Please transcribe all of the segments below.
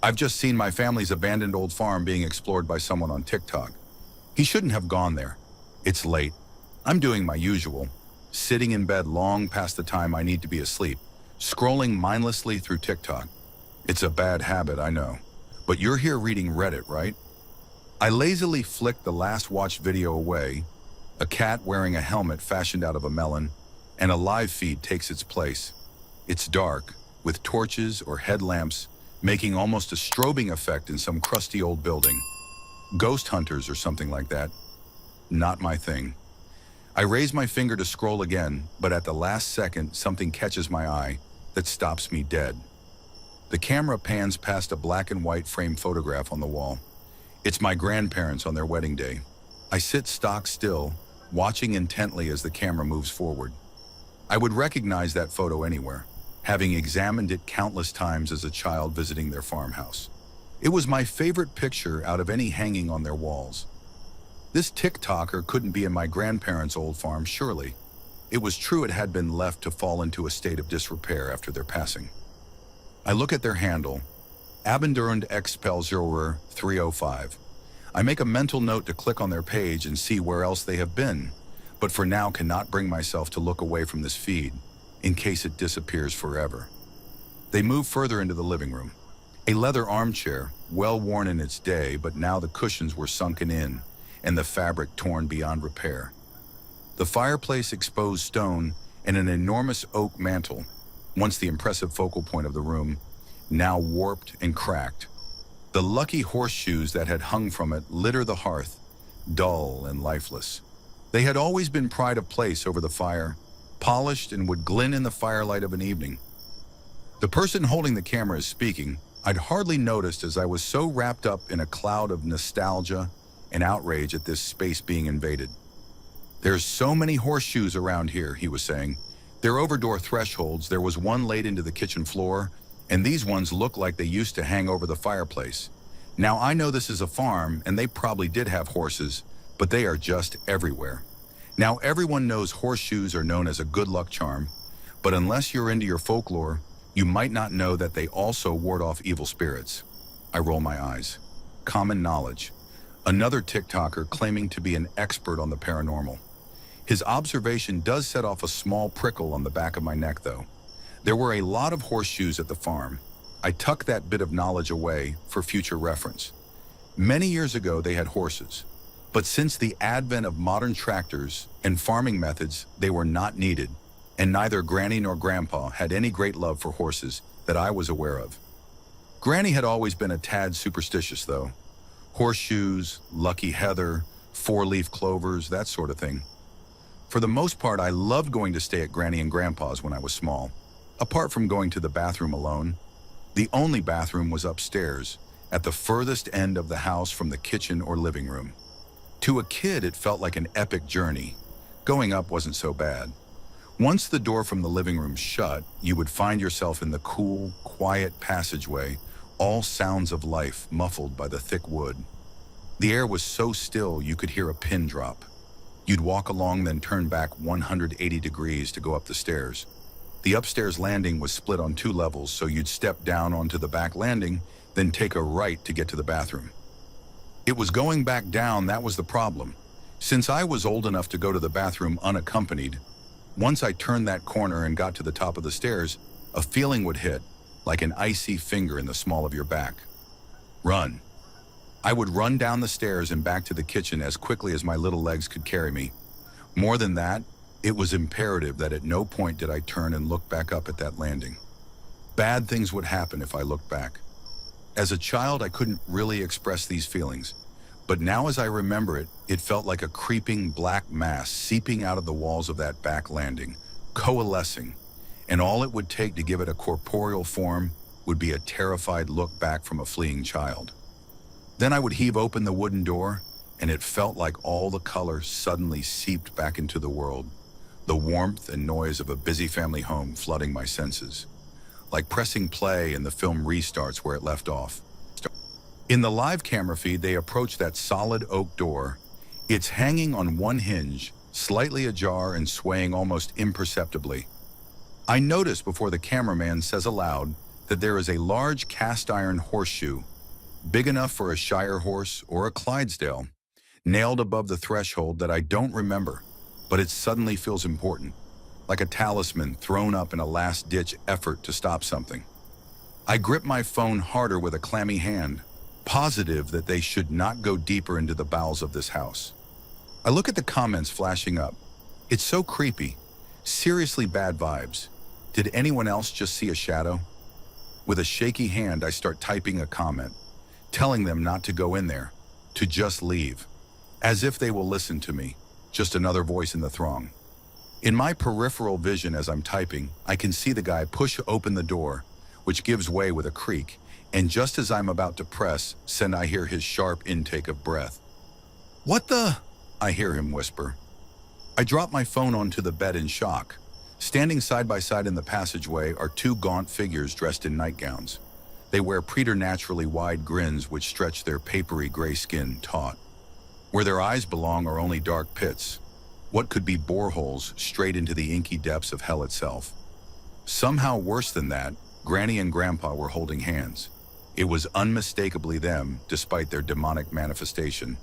I've just seen my family's abandoned old farm being explored by someone on TikTok. He shouldn't have gone there. It's late. I'm doing my usual, sitting in bed long past the time I need to be asleep, scrolling mindlessly through TikTok. It's a bad habit, I know. But you're here reading Reddit, right? I lazily flick the last watched video away, a cat wearing a helmet fashioned out of a melon, and a live feed takes its place. It's dark, with torches or headlamps making almost a strobing effect in some crusty old building. Ghost hunters or something like that. Not my thing. I raise my finger to scroll again, but at the last second, something catches my eye that stops me dead. The camera pans past a black and white framed photograph on the wall. It's my grandparents on their wedding day. I sit stock still, watching intently as the camera moves forward. I would recognize that photo anywhere, having examined it countless times as a child visiting their farmhouse. It was my favorite picture out of any hanging on their walls. This TikToker couldn't be in my grandparents' old farm, surely. It was true it had been left to fall into a state of disrepair after their passing. I look at their handle, Abendurend Expelzurer 305. I make a mental note to click on their page and see where else they have been, but for now cannot bring myself to look away from this feed, in case it disappears forever. They move further into the living room. A leather armchair, well worn in its day, but now the cushions were sunken in and the fabric torn beyond repair. The fireplace exposed stone and an enormous oak mantle, once the impressive focal point of the room, now warped and cracked. The lucky horseshoes that had hung from it litter the hearth, dull and lifeless. They had always been pride of place over the fire, polished and would glint in the firelight of an evening. The person holding the camera is speaking. I'd hardly noticed as I was so wrapped up in a cloud of nostalgia and outrage at this space being invaded. There's so many horseshoes around here, he was saying. They're over door thresholds. There was one laid into the kitchen floor, and these ones look like they used to hang over the fireplace. Now I know this is a farm, and they probably did have horses, but they are just everywhere. Now everyone knows horseshoes are known as a good luck charm, but unless you're into your folklore, you might not know that they also ward off evil spirits. I roll my eyes. Common knowledge. Another TikToker claiming to be an expert on the paranormal. His observation does set off a small prickle on the back of my neck, though. There were a lot of horseshoes at the farm. I tucked that bit of knowledge away for future reference. Many years ago, they had horses. But since the advent of modern tractors and farming methods, they were not needed, and neither Granny nor Grandpa had any great love for horses that I was aware of. Granny had always been a tad superstitious, though. Horseshoes, lucky heather, four-leaf clovers, that sort of thing. For the most part, I loved going to stay at Granny and Grandpa's when I was small. Apart from going to the bathroom alone, the only bathroom was upstairs, at the furthest end of the house from the kitchen or living room. To a kid, it felt like an epic journey. Going up wasn't so bad. Once the door from the living room shut, you would find yourself in the cool, quiet passageway, all sounds of life muffled by the thick wood. The air was so still you could hear a pin drop. You'd walk along, then turn back 180 degrees to go up the stairs. The upstairs landing was split on 2 levels, so you'd step down onto the back landing, then take a right to get to the bathroom. It was going back down that was the problem. Since I was old enough to go to the bathroom unaccompanied, once I turned that corner and got to the top of the stairs, a feeling would hit, like an icy finger in the small of your back. Run. I would run down the stairs and back to the kitchen as quickly as my little legs could carry me. More than that, it was imperative that at no point did I turn and look back up at that landing. Bad things would happen if I looked back. As a child, I couldn't really express these feelings, but now as I remember it, it felt like a creeping black mass seeping out of the walls of that back landing, coalescing, and all it would take to give it a corporeal form would be a terrified look back from a fleeing child. Then I would heave open the wooden door, and it felt like all the color suddenly seeped back into the world, the warmth and noise of a busy family home flooding my senses. Like pressing play and the film restarts where it left off. In the live camera feed, they approach that solid oak door. It's hanging on one hinge, slightly ajar and swaying almost imperceptibly. I notice before the cameraman says aloud, that there is a large cast iron horseshoe, big enough for a Shire horse or a Clydesdale, nailed above the threshold that I don't remember, but it suddenly feels important, like a talisman thrown up in a last-ditch effort to stop something. I grip my phone harder with a clammy hand, positive that they should not go deeper into the bowels of this house. I look at the comments flashing up. It's so creepy. Seriously bad vibes. Did anyone else just see a shadow? With a shaky hand, I start typing a comment, telling them not to go in there, to just leave. As if they will listen to me, just another voice in the throng. In my peripheral vision as I'm typing, I can see the guy push open the door, which gives way with a creak, and just as I'm about to press send, I hear his sharp intake of breath. "What the?" I hear him whisper. I drop my phone onto the bed in shock. Standing side by side in the passageway are two gaunt figures dressed in nightgowns. They wear preternaturally wide grins which stretch their papery gray skin taut. Where their eyes belong are only dark pits, what could be boreholes straight into the inky depths of hell itself. Somehow worse than that, Granny and Grandpa were holding hands. It was unmistakably them, despite their demonic manifestation.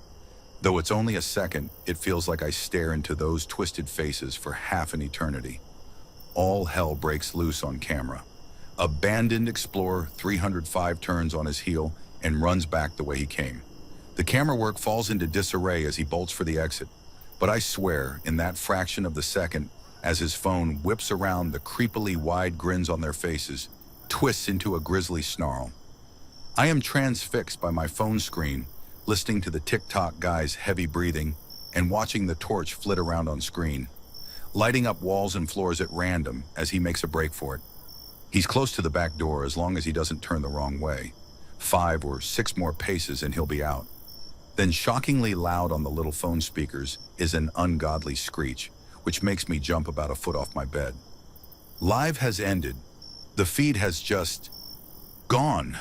Though it's only a second, it feels like I stare into those twisted faces for half an eternity. All hell breaks loose on camera. Abandoned explorer 305 turns on his heel and runs back the way he came. The camera work falls into disarray as he bolts for the exit, but I swear, in that fraction of the second, as his phone whips around the creepily wide grins on their faces, twists into a grisly snarl. I am transfixed by my phone screen, listening to the TikTok guy's heavy breathing and watching the torch flit around on screen, lighting up walls and floors at random as he makes a break for it. He's close to the back door as long as he doesn't turn the wrong way. 5 or 6 more paces and he'll be out. Then shockingly loud on the little phone speakers is an ungodly screech, which makes me jump about a foot off my bed. Live has ended. The feed has just gone.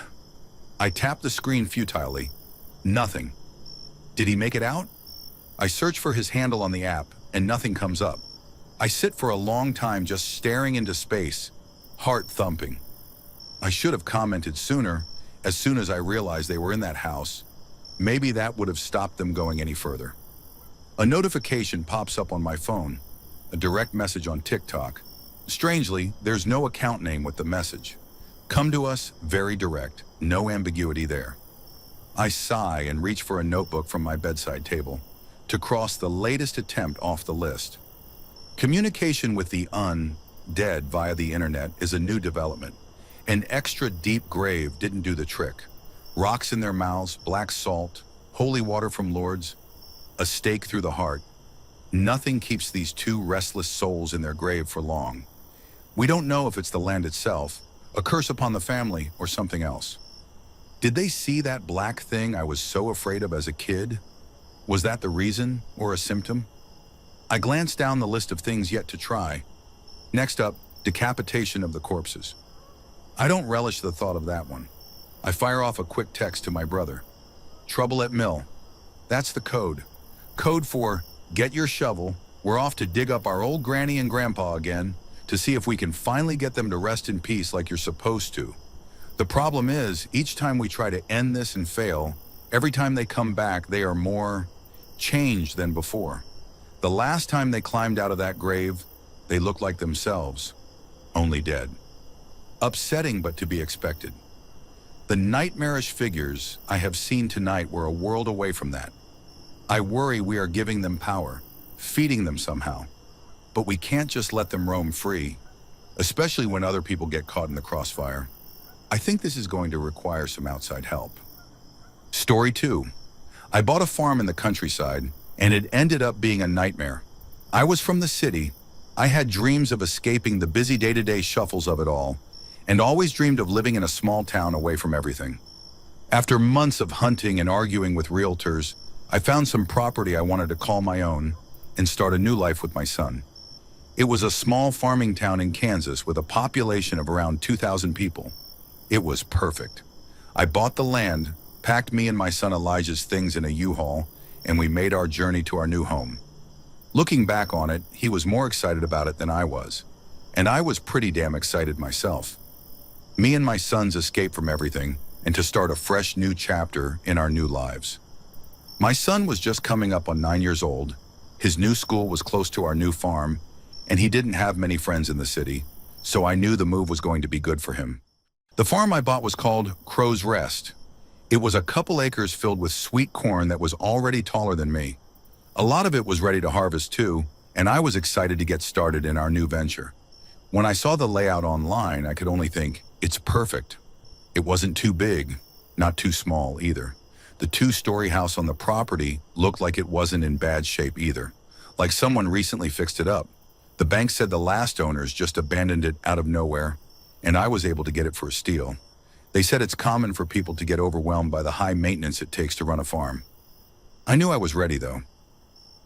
I tap the screen futilely. Nothing. Did he make it out? I search for his handle on the app and nothing comes up. I sit for a long time just staring into space, heart thumping. I should have commented sooner, as soon as I realized they were in that house. Maybe that would have stopped them going any further. A notification pops up on my phone, a direct message on TikTok. Strangely, there's no account name with the message. Come to us, very direct, no ambiguity there. I sigh and reach for a notebook from my bedside table to cross the latest attempt off the list. Communication with the undead via the internet is a new development. An extra deep grave didn't do the trick. Rocks in their mouths, black salt, holy water from lords, a stake through the heart. Nothing keeps these two restless souls in their grave for long. We don't know if it's the land itself, a curse upon the family, or something else. Did they see that black thing I was so afraid of as a kid? Was that the reason, or a symptom? I glanced down the list of things yet to try. Next up, decapitation of the corpses. I don't relish the thought of that one. I fire off a quick text to my brother. Trouble at mill. That's the code. Code for, get your shovel, we're off to dig up our old granny and grandpa again to see if we can finally get them to rest in peace like you're supposed to. The problem is, each time we try to end this and fail, every time they come back, they are more changed than before. The last time they climbed out of that grave, they looked like themselves, only dead. Upsetting, but to be expected. The nightmarish figures I have seen tonight were a world away from that. I worry we are giving them power, feeding them somehow. But we can't just let them roam free, especially when other people get caught in the crossfire. I think this is going to require some outside help. Story 2. I bought a farm in the countryside, and it ended up being a nightmare. I was from the city. I had dreams of escaping the busy day-to-day shuffles of it all, and always dreamed of living in a small town away from everything. After months of hunting and arguing with realtors, I found some property I wanted to call my own and start a new life with my son. It was a small farming town in Kansas with a population of around 2,000 people. It was perfect. I bought the land, packed me and my son Elijah's things in a U-Haul, and we made our journey to our new home. Looking back on it, he was more excited about it than I was, and I was pretty damn excited myself. Me and my sons escape from everything and to start a fresh new chapter in our new lives. My son was just coming up on 9 years old. His new school was close to our new farm, and he didn't have many friends in the city, so I knew the move was going to be good for him. The farm I bought was called Crow's Rest. It was a couple acres filled with sweet corn that was already taller than me. A lot of it was ready to harvest too, and I was excited to get started in our new venture. When I saw the layout online, I could only think, it's perfect. It wasn't too big, not too small either. The two-story house on the property looked like it wasn't in bad shape either, like someone recently fixed it up. The bank said the last owners just abandoned it out of nowhere, and I was able to get it for a steal. They said it's common for people to get overwhelmed by the high maintenance it takes to run a farm. I knew I was ready though.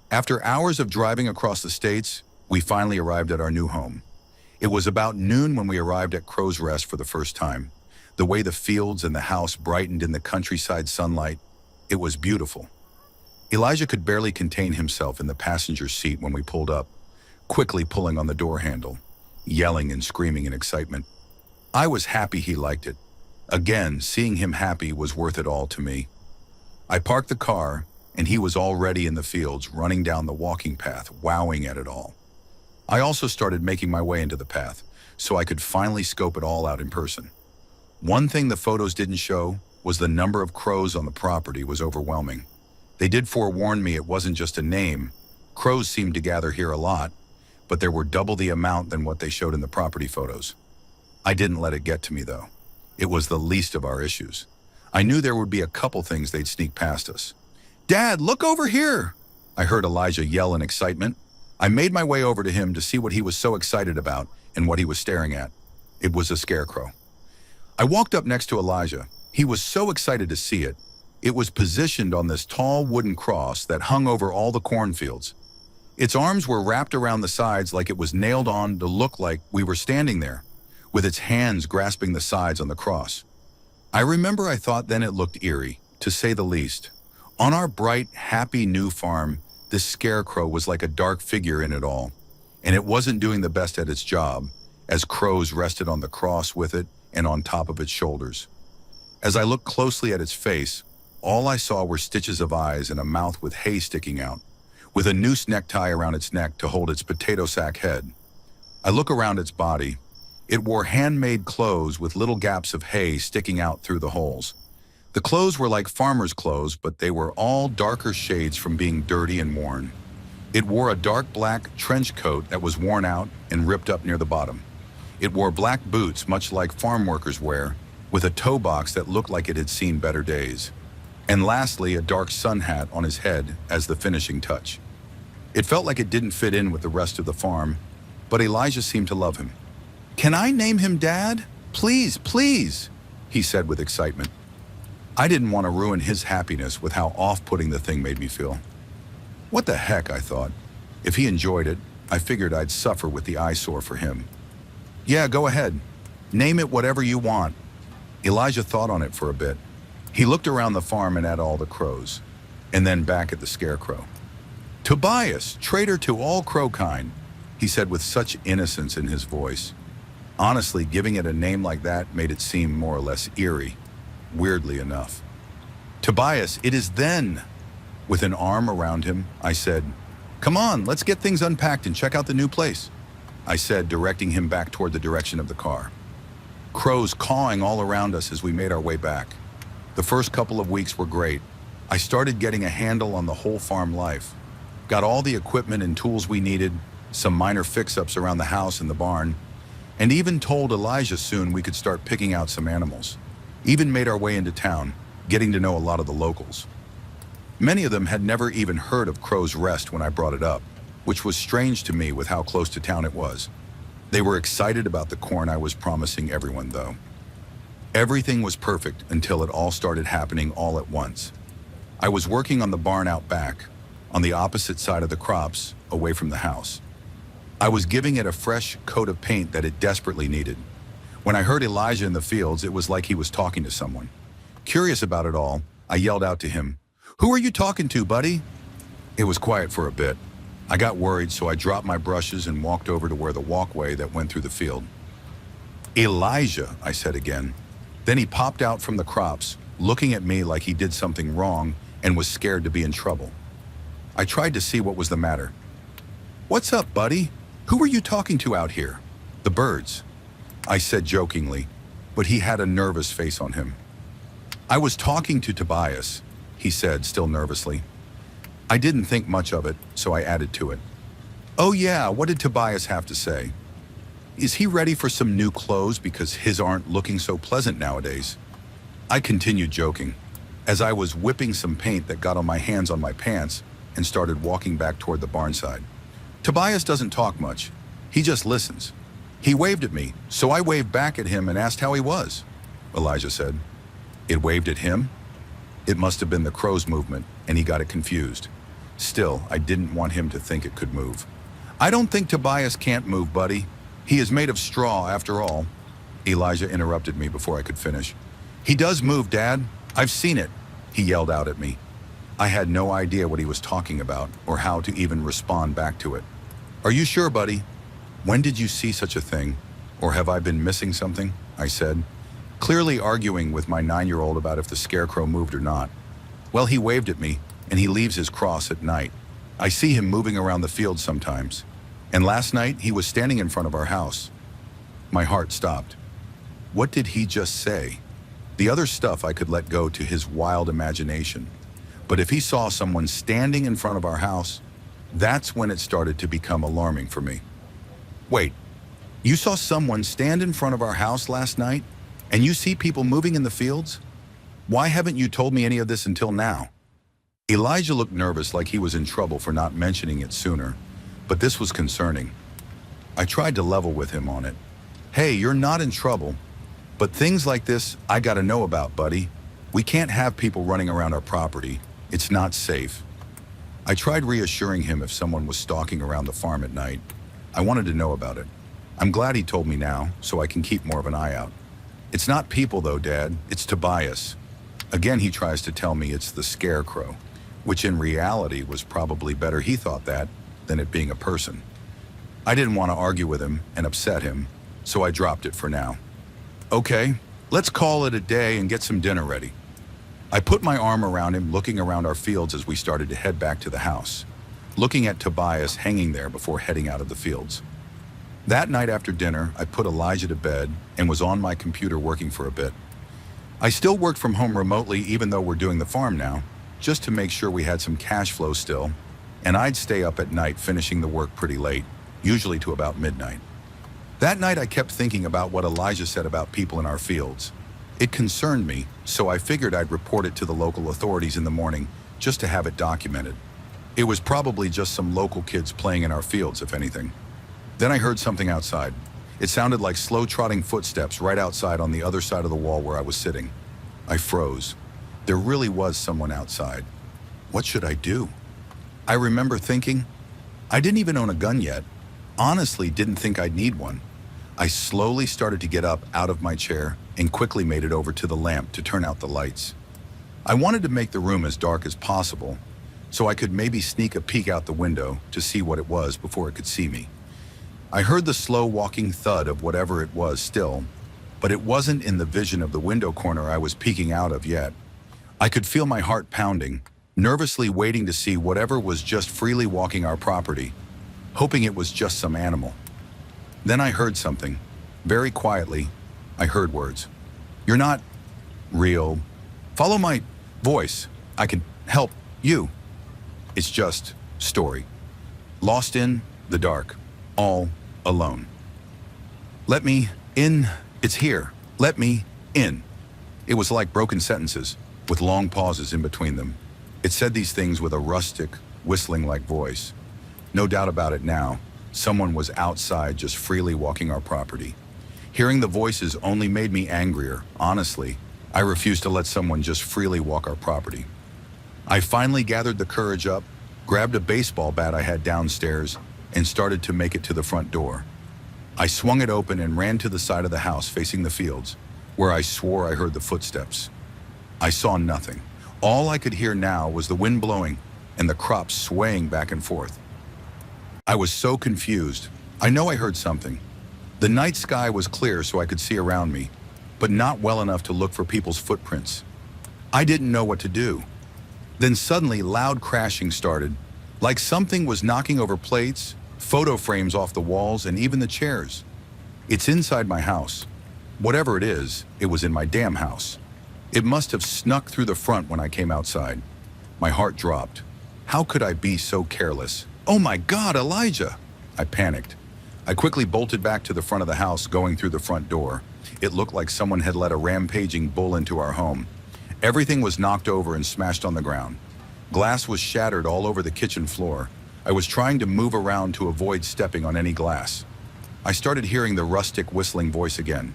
After hours of driving across the states, we finally arrived at our new home. It was about noon when we arrived at Crow's Rest for the first time. The way the fields and the house brightened in the countryside sunlight, it was beautiful. Elijah could barely contain himself in the passenger seat when we pulled up, quickly pulling on the door handle, yelling and screaming in excitement. I was happy he liked it. Again, seeing him happy was worth it all to me. I parked the car, and he was already in the fields, running down the walking path, wowing at it all. I also started making my way into the path, so I could finally scope it all out in person. One thing the photos didn't show was the number of crows on the property was overwhelming. They did forewarn me it wasn't just a name. Crows seemed to gather here a lot, but there were double the amount than what they showed in the property photos. I didn't let it get to me though. It was the least of our issues. I knew there would be a couple things they'd sneak past us. "Dad, look over here!" I heard Elijah yell in excitement. I made my way over to him to see what he was so excited about and what he was staring at. It was a scarecrow. I walked up next to Elijah. He was so excited to see it. It was positioned on this tall wooden cross that hung over all the cornfields. Its arms were wrapped around the sides like it was nailed on to look like we were standing there, with its hands grasping the sides on the cross. I remember I thought then it looked eerie, to say the least. On our bright, happy new farm, this scarecrow was like a dark figure in it all, and it wasn't doing the best at its job, as crows rested on the cross with it and on top of its shoulders. As I looked closely at its face, all I saw were stitches of eyes and a mouth with hay sticking out, with a noose necktie around its neck to hold its potato sack head. I look around its body. It wore handmade clothes with little gaps of hay sticking out through the holes. The clothes were like farmer's clothes, but they were all darker shades from being dirty and worn. It wore a dark black trench coat that was worn out and ripped up near the bottom. It wore black boots, much like farm workers wear, with a toe box that looked like it had seen better days. And lastly, a dark sun hat on his head as the finishing touch. It felt like it didn't fit in with the rest of the farm, but Elijah seemed to love him. "Can I name him Dad? Please, please," he said with excitement. I didn't want to ruin his happiness with how off-putting the thing made me feel. What the heck, I thought. If he enjoyed it, I figured I'd suffer with the eyesore for him. "Yeah, go ahead. Name it whatever you want." Elijah thought on it for a bit. He looked around the farm and at all the crows, and then back at the scarecrow. "Tobias, traitor to all crow kind," he said with such innocence in his voice. Honestly, giving it a name like that made it seem more or less eerie, weirdly enough. "Tobias, it is then." With an arm around him, I said, "Come on, let's get things unpacked and check out the new place," I said, directing him back toward the direction of the car. Crows cawing all around us as we made our way back. The first couple of weeks were great. I started getting a handle on the whole farm life. Got all the equipment and tools we needed, some minor fix-ups around the house and the barn, and even told Elijah soon we could start picking out some animals. Even made our way into town, getting to know a lot of the locals. Many of them had never even heard of Crow's Rest when I brought it up, which was strange to me with how close to town it was. They were excited about the corn I was promising everyone, though. Everything was perfect until it all started happening all at once. I was working on the barn out back, on the opposite side of the crops, away from the house. I was giving it a fresh coat of paint that it desperately needed. When I heard Elijah in the fields, it was like he was talking to someone. Curious about it all, I yelled out to him, "Who are you talking to, buddy?" It was quiet for a bit. I got worried, so I dropped my brushes and walked over to where the walkway that went through the field. Elijah, I said again. Then he popped out from the crops, looking at me like he did something wrong and was scared to be in trouble. I tried to see what was the matter. "What's up, buddy? Who were you talking to out here?" "The birds," I said jokingly, but he had a nervous face on him. "I was talking to Tobias," he said, still nervously. I didn't think much of it, so I added to it. "Oh yeah, what did Tobias have to say? Is he ready for some new clothes because his aren't looking so pleasant nowadays?" I continued joking, as I was whipping some paint that got on my hands on my pants and started walking back toward the barn side. "Tobias doesn't talk much. He just listens. He waved at me, so I waved back at him and asked how he was," Elijah said. "It waved at him?" It must have been the crow's movement, and he got it confused. Still, I didn't want him to think it could move. "I don't think Tobias can't move, buddy. He is made of straw, after all." Elijah interrupted me before I could finish. "He does move, Dad. I've seen it," he yelled out at me. I had no idea what he was talking about or how to even respond back to it. "Are you sure, buddy? When did you see such a thing? Or have I been missing something?" I said, clearly arguing with my 9-year-old about if the scarecrow moved or not. "Well, he waved at me, and he leaves his cross at night. I see him moving around the field sometimes. And last night, he was standing in front of our house." My heart stopped. What did he just say? The other stuff I could let go to his wild imagination. But if he saw someone standing in front of our house, that's when it started to become alarming for me. "Wait, you saw someone stand in front of our house last night? And you see people moving in the fields? Why haven't you told me any of this until now?" Elijah looked nervous, like he was in trouble for not mentioning it sooner, but this was concerning. I tried to level with him on it. "Hey, you're not in trouble, but things like this I gotta know about, buddy. We can't have people running around our property. It's not safe." I tried reassuring him if someone was stalking around the farm at night. I wanted to know about it. I'm glad he told me now, so I can keep more of an eye out. "It's not people though, Dad. It's Tobias." Again, he tries to tell me it's the scarecrow, which in reality was probably better he thought that than it being a person. I didn't want to argue with him and upset him, so I dropped it for now. "Okay, let's call it a day and get some dinner ready." I put my arm around him, looking around our fields as we started to head back to the house, looking at Tobias hanging there before heading out of the fields. That night after dinner, I put Elijah to bed and was on my computer working for a bit. I still worked from home remotely even though we're doing the farm now, just to make sure we had some cash flow still, and I'd stay up at night finishing the work pretty late, usually to about midnight. That night I kept thinking about what Elijah said about people in our fields. It concerned me, so I figured I'd report it to the local authorities in the morning just to have it documented. It was probably just some local kids playing in our fields, if anything. Then I heard something outside. It sounded like slow-trotting footsteps right outside on the other side of the wall where I was sitting. I froze. There really was someone outside. What should I do? I remember thinking, I didn't even own a gun yet. Honestly, didn't think I'd need one. I slowly started to get up out of my chair and quickly made it over to the lamp to turn out the lights. I wanted to make the room as dark as possible, so I could maybe sneak a peek out the window to see what it was before it could see me. I heard the slow walking thud of whatever it was still, but it wasn't in the vision of the window corner I was peeking out of yet. I could feel my heart pounding, nervously waiting to see whatever was just freely walking our property, hoping it was just some animal. Then I heard something. Very quietly, I heard words. "You're not real. Follow my voice. I can help you. It's just story. Lost in the dark. All alone. Let me in. It's here. Let me in." It was like broken sentences, with long pauses in between them. It said these things with a rustic, whistling-like voice. No doubt about it now, someone was outside just freely walking our property. Hearing the voices only made me angrier. Honestly, I refused to let someone just freely walk our property. I finally gathered the courage up, grabbed a baseball bat I had downstairs, and started to make it to the front door. I swung it open and ran to the side of the house facing the fields, where I swore I heard the footsteps. I saw nothing. All I could hear now was the wind blowing and the crops swaying back and forth. I was so confused. I know I heard something. The night sky was clear so I could see around me, but not well enough to look for people's footprints. I didn't know what to do. Then suddenly loud crashing started, like something was knocking over plates, photo frames off the walls, and even the chairs. It's inside my house. Whatever it is, it was in my damn house. It must have snuck through the front when I came outside. My heart dropped. How could I be so careless? Oh my God, Elijah! I panicked. I quickly bolted back to the front of the house, going through the front door. It looked like someone had let a rampaging bull into our home. Everything was knocked over and smashed on the ground. Glass was shattered all over the kitchen floor. I was trying to move around to avoid stepping on any glass. I started hearing the rustic whistling voice again.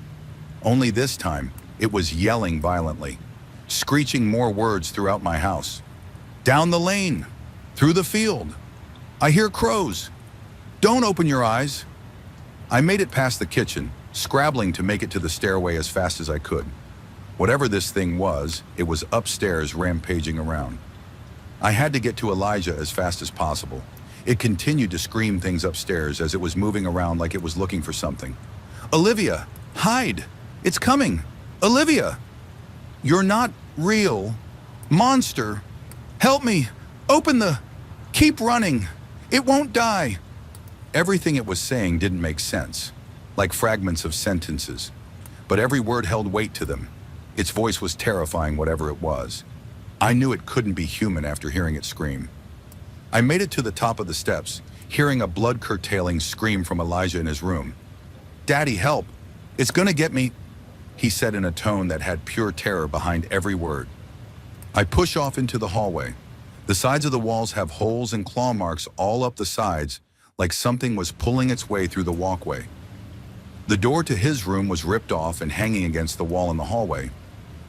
Only this time, it was yelling violently, screeching more words throughout my house. Down the lane, through the field. I hear crows. Don't open your eyes. I made it past the kitchen, scrabbling to make it to the stairway as fast as I could. Whatever this thing was, it was upstairs rampaging around. I had to get to Elijah as fast as possible. It continued to scream things upstairs as it was moving around like it was looking for something. Olivia, hide! It's coming! Olivia! You're not real. Monster! Help me! Open the... Keep running! It won't die! Everything it was saying didn't make sense, like fragments of sentences, but every word held weight to them. Its voice was terrifying, whatever it was. I knew it couldn't be human after hearing it scream. I made it to the top of the steps, hearing a blood-curtailing scream from Elijah in his room. Daddy, help! It's gonna get me, he said in a tone that had pure terror behind every word. I push off into the hallway. The sides of the walls have holes and claw marks all up the sides, like something was pulling its way through the walkway. The door to his room was ripped off and hanging against the wall in the hallway.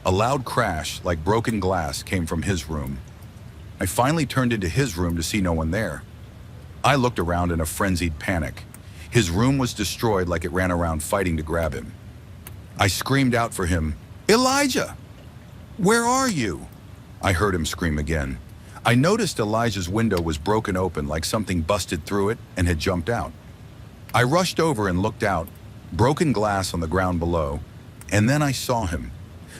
A loud crash, like broken glass, came from his room. I finally turned into his room to see no one there. I looked around in a frenzied panic. His room was destroyed like it ran around fighting to grab him. I screamed out for him, Elijah! Where are you? I heard him scream again. I noticed Elijah's window was broken open like something busted through it and had jumped out. I rushed over and looked out, broken glass on the ground below, and then I saw him.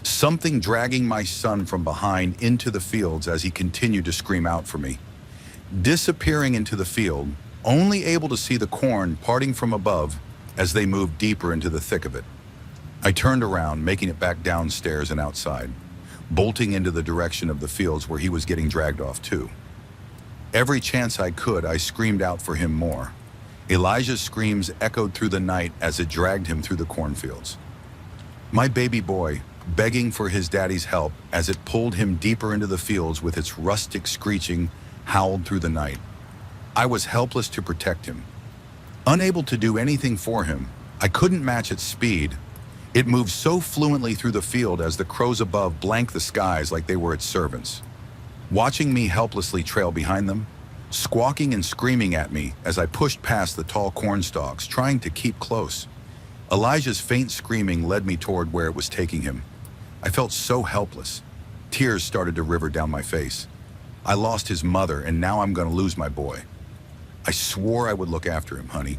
Something dragging my son from behind into the fields as he continued to scream out for me. Disappearing into the field, only able to see the corn parting from above as they moved deeper into the thick of it. I turned around, making it back downstairs and outside, bolting into the direction of the fields where he was getting dragged off too. Every chance I could, I screamed out for him more. Elijah's screams echoed through the night as it dragged him through the cornfields. My baby boy, begging for his daddy's help as it pulled him deeper into the fields with its rustic screeching, howled through the night. I was helpless to protect him. Unable to do anything for him, I couldn't match its speed. It moved so fluently through the field as the crows above blanked the skies like they were its servants. Watching me helplessly trail behind them, squawking and screaming at me as I pushed past the tall corn stalks, trying to keep close. Elijah's faint screaming led me toward where it was taking him. I felt so helpless. Tears started to river down my face. I lost his mother, and now I'm gonna lose my boy. I swore I would look after him, honey.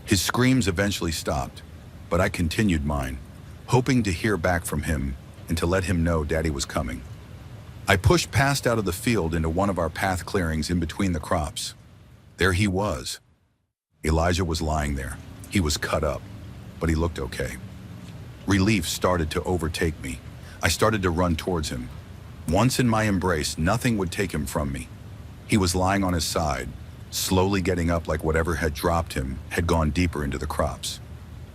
His screams eventually stopped, but I continued mine, hoping to hear back from him and to let him know Daddy was coming. I pushed past out of the field into one of our path clearings in between the crops. There he was. Elijah was lying there. He was cut up, but he looked okay. Relief started to overtake me. I started to run towards him. Once in my embrace, nothing would take him from me. He was lying on his side, slowly getting up like whatever had dropped him had gone deeper into the crops.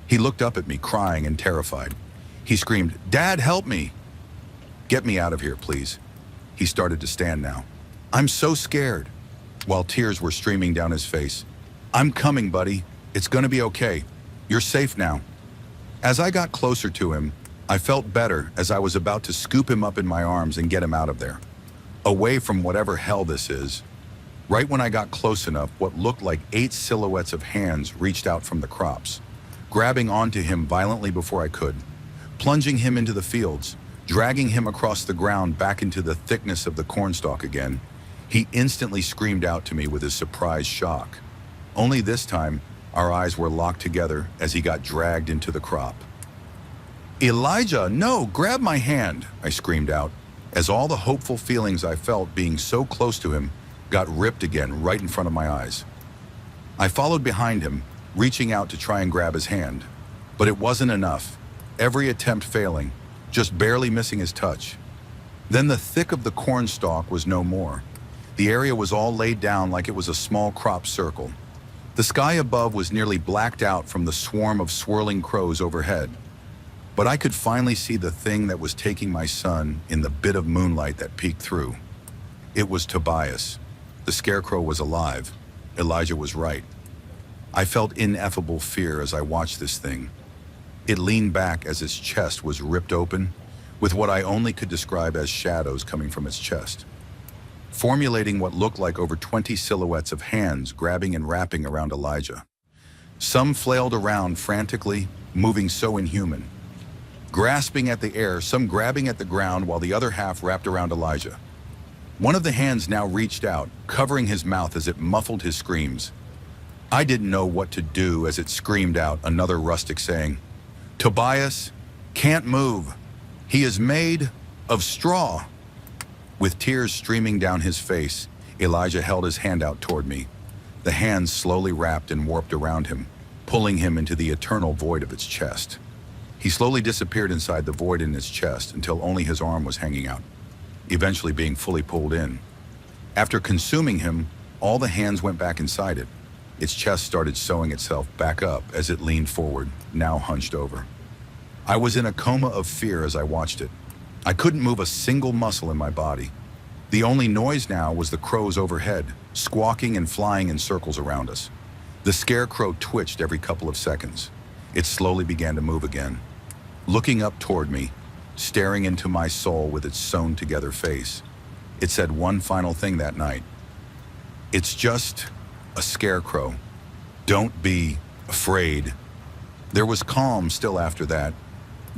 He looked up at me, crying and terrified. He screamed, "Dad, help me!" "Get me out of here, please." He started to stand now. "I'm so scared," while tears were streaming down his face. "I'm coming, buddy. It's gonna be okay. You're safe now." As I got closer to him, I felt better as I was about to scoop him up in my arms and get him out of there, away from whatever hell this is. Right when I got close enough, what looked like 8 silhouettes of hands reached out from the crops, grabbing onto him violently before I could, plunging him into the fields, dragging him across the ground back into the thickness of the cornstalk again. He instantly screamed out to me with his surprised shock. Only this time, Our eyes were locked together as he got dragged into the crop. "Elijah, no, grab my hand," I screamed out, as all the hopeful feelings I felt being so close to him got ripped again right in front of my eyes. I followed behind him, reaching out to try and grab his hand. But it wasn't enough, every attempt failing, just barely missing his touch. Then the thick of the cornstalk was no more. The area was all laid down like it was a small crop circle. The sky above was nearly blacked out from the swarm of swirling crows overhead. But I could finally see the thing that was taking my son in the bit of moonlight that peeked through. It was Tobias. The scarecrow was alive. Elijah was right. I felt ineffable fear as I watched this thing. It leaned back as its chest was ripped open, with what I only could describe as shadows coming from its chest, formulating what looked like over 20 silhouettes of hands grabbing and wrapping around Elijah. Some flailed around frantically, moving so inhuman. Grasping at the air, some grabbing at the ground while the other half wrapped around Elijah. One of the hands now reached out, covering his mouth as it muffled his screams. I didn't know what to do as it screamed out another rustic saying, "Tobias can't move. He is made of straw." With tears streaming down his face, Elijah held his hand out toward me. The hands slowly wrapped and warped around him, pulling him into the eternal void of its chest. He slowly disappeared inside the void in his chest until only his arm was hanging out, eventually being fully pulled in. After consuming him, all the hands went back inside it. Its chest started sewing itself back up as it leaned forward, now hunched over. I was in a coma of fear as I watched it. I couldn't move a single muscle in my body. The only noise now was the crows overhead, squawking and flying in circles around us. The scarecrow twitched every couple of seconds. It slowly began to move again, looking up toward me, staring into my soul with its sewn-together face. It said one final thing that night. "It's just a scarecrow. Don't be afraid." There was calm still after that.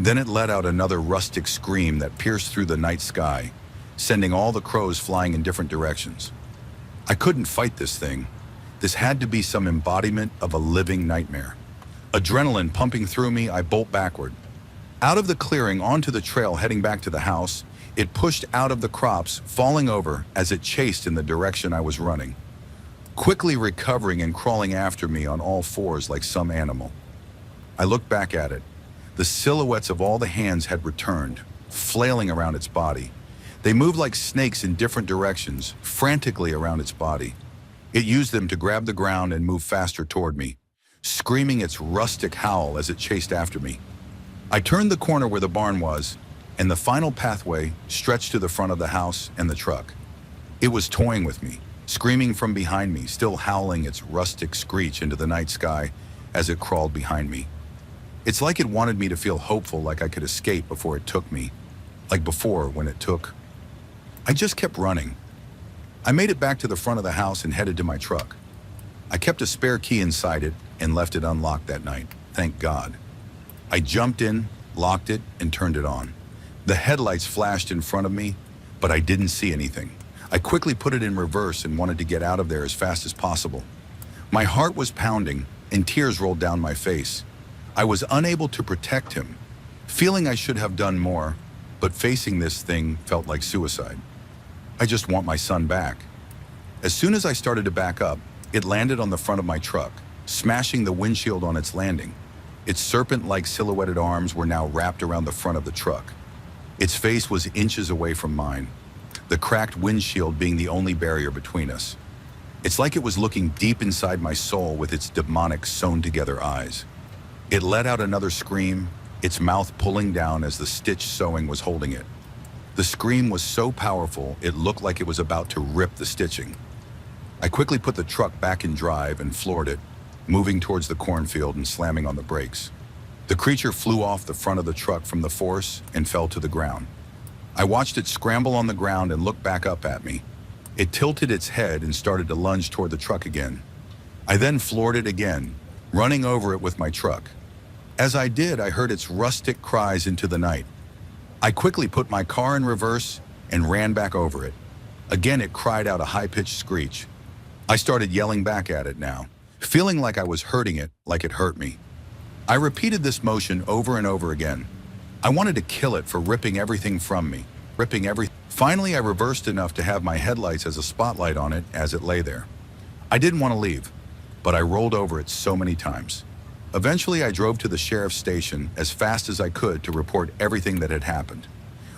Then it let out another rustic scream that pierced through the night sky, sending all the crows flying in different directions. I couldn't fight this thing. This had to be some embodiment of a living nightmare. Adrenaline pumping through me, I bolt backward. Out of the clearing onto the trail heading back to the house, it pushed out of the crops, falling over as it chased in the direction I was running, quickly recovering and crawling after me on all fours like some animal. I looked back at it. The silhouettes of all the hands had returned, flailing around its body. They moved like snakes in different directions, frantically around its body. It used them to grab the ground and move faster toward me, screaming its rustic howl as it chased after me. I turned the corner where the barn was, and the final pathway stretched to the front of the house and the truck. It was toying with me, screaming from behind me, still howling its rustic screech into the night sky as it crawled behind me. It's like it wanted me to feel hopeful, like I could escape before it took me, like before when it took. I just kept running. I made it back to the front of the house and headed to my truck. I kept a spare key inside it and left it unlocked that night, thank God. I jumped in, locked it, and turned it on. The headlights flashed in front of me, but I didn't see anything. I quickly put it in reverse and wanted to get out of there as fast as possible. My heart was pounding and tears rolled down my face. I was unable to protect him, feeling I should have done more, but facing this thing felt like suicide. I just want my son back. As soon as I started to back up, it landed on the front of my truck, smashing the windshield on its landing. Its serpent-like silhouetted arms were now wrapped around the front of the truck. Its face was inches away from mine, the cracked windshield being the only barrier between us. It's like it was looking deep inside my soul with its demonic, sewn-together eyes. It let out another scream, its mouth pulling down as the stitch sewing was holding it. The scream was so powerful, it looked like it was about to rip the stitching. I quickly put the truck back in drive and floored it, moving towards the cornfield and slamming on the brakes. The creature flew off the front of the truck from the force and fell to the ground. I watched it scramble on the ground and look back up at me. It tilted its head and started to lunge toward the truck again. I then floored it again, running over it with my truck. As I did, I heard its rustic cries into the night. I quickly put my car in reverse and ran back over it. Again, it cried out a high-pitched screech. I started yelling back at it now, feeling like I was hurting it like it hurt me. I repeated this motion over and over again. I wanted to kill it for ripping everything from me, ripping everything. Finally, I reversed enough to have my headlights as a spotlight on it as it lay there. I didn't want to leave, but I rolled over it so many times. Eventually, I drove to the sheriff's station as fast as I could to report everything that had happened.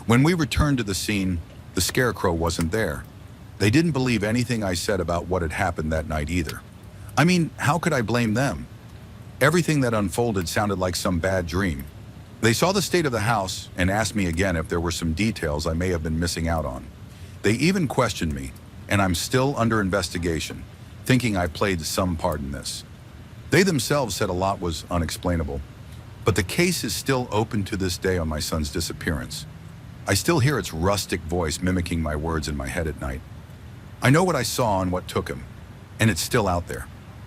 When we returned to the scene, the scarecrow wasn't there. They didn't believe anything I said about what had happened that night either. I mean, how could I blame them? Everything that unfolded sounded like some bad dream. They saw the state of the house and asked me again if there were some details I may have been missing out on. They even questioned me, and I'm still under investigation, thinking I played some part in this. They themselves said a lot was unexplainable, but the case is still open to this day on my son's disappearance. I still hear its rustic voice mimicking my words in my head at night. I know what I saw and what took him, and it's still out there.